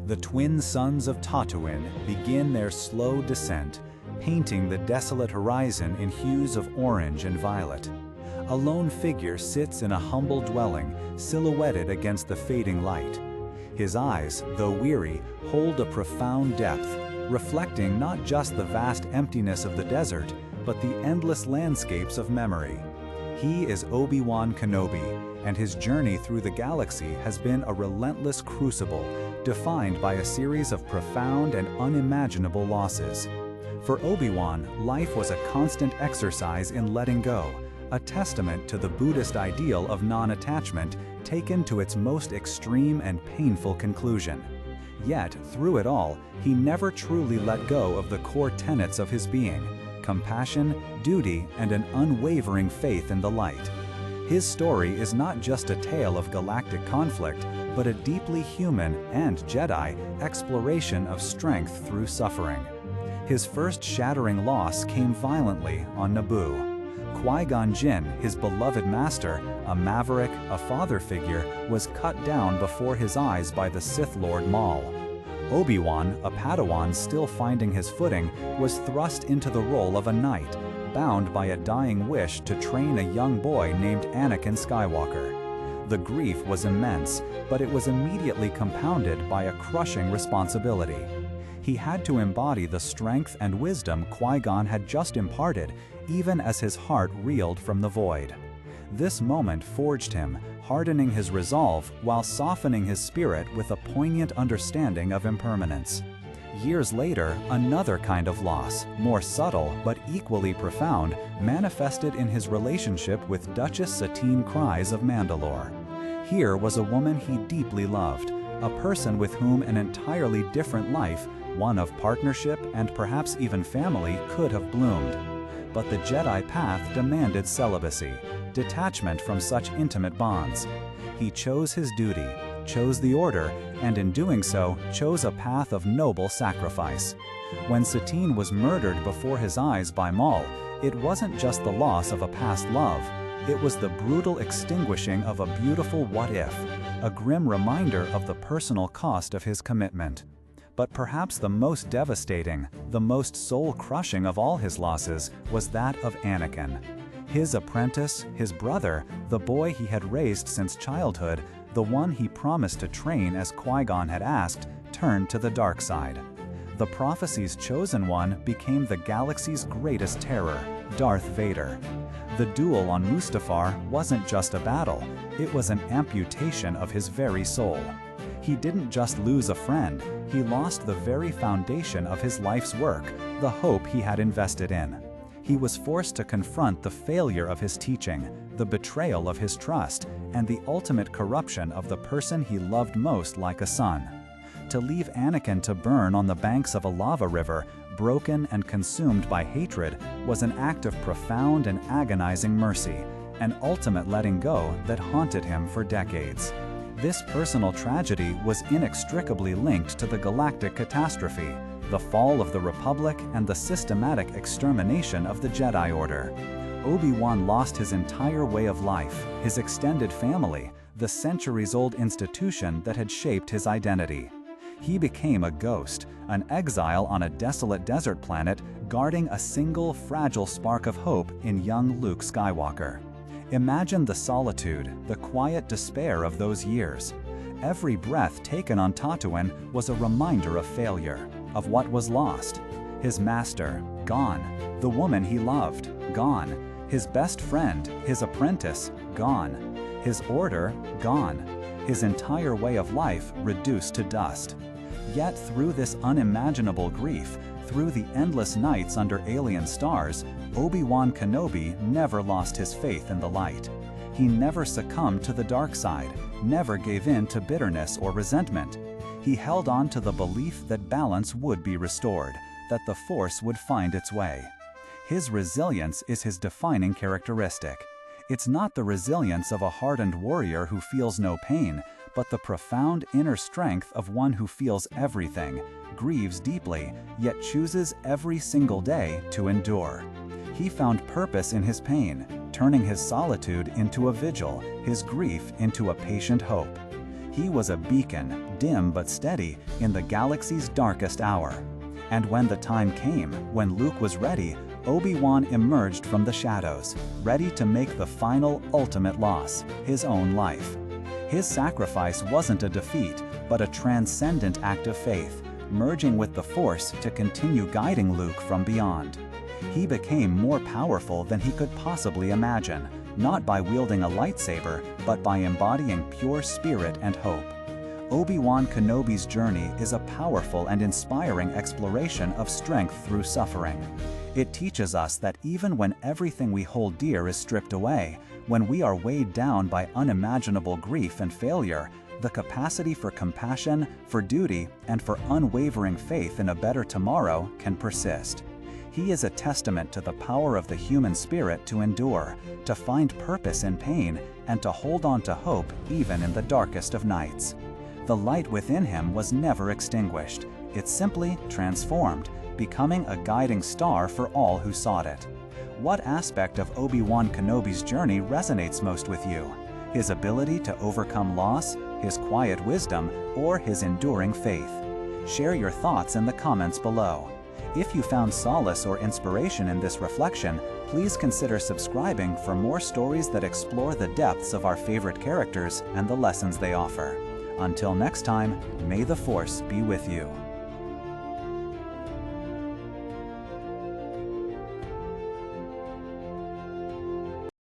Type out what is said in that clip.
The twin sons of Tatooine begin their slow descent, painting the desolate horizon in hues of orange and violet. A lone figure sits in a humble dwelling, silhouetted against the fading light. His eyes, though weary, hold a profound depth, reflecting not just the vast emptiness of the desert, but the endless landscapes of memory. He is Obi-Wan Kenobi, and his journey through the galaxy has been a relentless crucible, defined by a series of profound and unimaginable losses. For Obi-Wan, life was a constant exercise in letting go, a testament to the Buddhist ideal of non-attachment taken to its most extreme and painful conclusion. Yet, through it all, he never truly let go of the core tenets of his being: compassion, duty, and an unwavering faith in the light. His story is not just a tale of galactic conflict, but a deeply human and Jedi exploration of strength through suffering. His first shattering loss came violently on Naboo. Qui-Gon Jinn, his beloved master, a maverick, a father figure, was cut down before his eyes by the Sith Lord Maul. Obi-Wan, a Padawan still finding his footing, was thrust into the role of a knight, bound by a dying wish to train a young boy named Anakin Skywalker. The grief was immense, but it was immediately compounded by a crushing responsibility. He had to embody the strength and wisdom Qui-Gon had just imparted, even as his heart reeled from the void. This moment forged him, hardening his resolve while softening his spirit with a poignant understanding of impermanence. Years later, another kind of loss, more subtle but equally profound, manifested in his relationship with Duchess Satine Kryze of Mandalore. Here was a woman he deeply loved, a person with whom an entirely different life, one of partnership and perhaps even family, could have bloomed. But the Jedi path demanded celibacy, detachment from such intimate bonds. He chose his duty, chose the Order, and in doing so, chose a path of noble sacrifice. When Satine was murdered before his eyes by Maul, it wasn't just the loss of a past love, it was the brutal extinguishing of a beautiful what-if, a grim reminder of the personal cost of his commitment. But perhaps the most devastating, the most soul-crushing of all his losses was that of Anakin. His apprentice, his brother, the boy he had raised since childhood, the one he promised to train as Qui-Gon had asked, turned to the dark side. The prophecy's chosen one became the galaxy's greatest terror, Darth Vader. The duel on Mustafar wasn't just a battle, it was an amputation of his very soul. He didn't just lose a friend, he lost the very foundation of his life's work, the hope he had invested in. He was forced to confront the failure of his teaching, the betrayal of his trust, and the ultimate corruption of the person he loved most like a son. To leave Anakin to burn on the banks of a lava river, broken and consumed by hatred, was an act of profound and agonizing mercy, an ultimate letting go that haunted him for decades. This personal tragedy was inextricably linked to the galactic catastrophe, the fall of the Republic and the systematic extermination of the Jedi Order. Obi-Wan lost his entire way of life, his extended family, the centuries-old institution that had shaped his identity. He became a ghost, an exile on a desolate desert planet, guarding a single fragile spark of hope in young Luke Skywalker. Imagine the solitude, the quiet despair of those years. Every breath taken on Tatooine was a reminder of failure, of what was lost. His master, gone. The woman he loved, gone. His best friend, his apprentice, gone. His order, gone. His entire way of life reduced to dust. Yet through this unimaginable grief, through the endless nights under alien stars, Obi-Wan Kenobi never lost his faith in the light. He never succumbed to the dark side, never gave in to bitterness or resentment. He held on to the belief that balance would be restored, that the Force would find its way. His resilience is his defining characteristic. It's not the resilience of a hardened warrior who feels no pain, but the profound inner strength of one who feels everything, grieves deeply, yet chooses every single day to endure. He found purpose in his pain, turning his solitude into a vigil, his grief into a patient hope. He was a beacon, dim but steady, in the galaxy's darkest hour. And when the time came, when Luke was ready, Obi-Wan emerged from the shadows, ready to make the final, ultimate loss, his own life. His sacrifice wasn't a defeat, but a transcendent act of faith, merging with the Force to continue guiding Luke from beyond. He became more powerful than he could possibly imagine, not by wielding a lightsaber, but by embodying pure spirit and hope. Obi-Wan Kenobi's journey is a powerful and inspiring exploration of strength through suffering. It teaches us that even when everything we hold dear is stripped away, when we are weighed down by unimaginable grief and failure, the capacity for compassion, for duty, and for unwavering faith in a better tomorrow can persist. He is a testament to the power of the human spirit to endure, to find purpose in pain, and to hold on to hope even in the darkest of nights. The light within him was never extinguished. It simply transformed, becoming a guiding star for all who sought it. What aspect of Obi-Wan Kenobi's journey resonates most with you? His ability to overcome loss, his quiet wisdom, or his enduring faith? Share your thoughts in the comments below. If you found solace or inspiration in this reflection, please consider subscribing for more stories that explore the depths of our favorite characters and the lessons they offer. Until next time, may the Force be with you.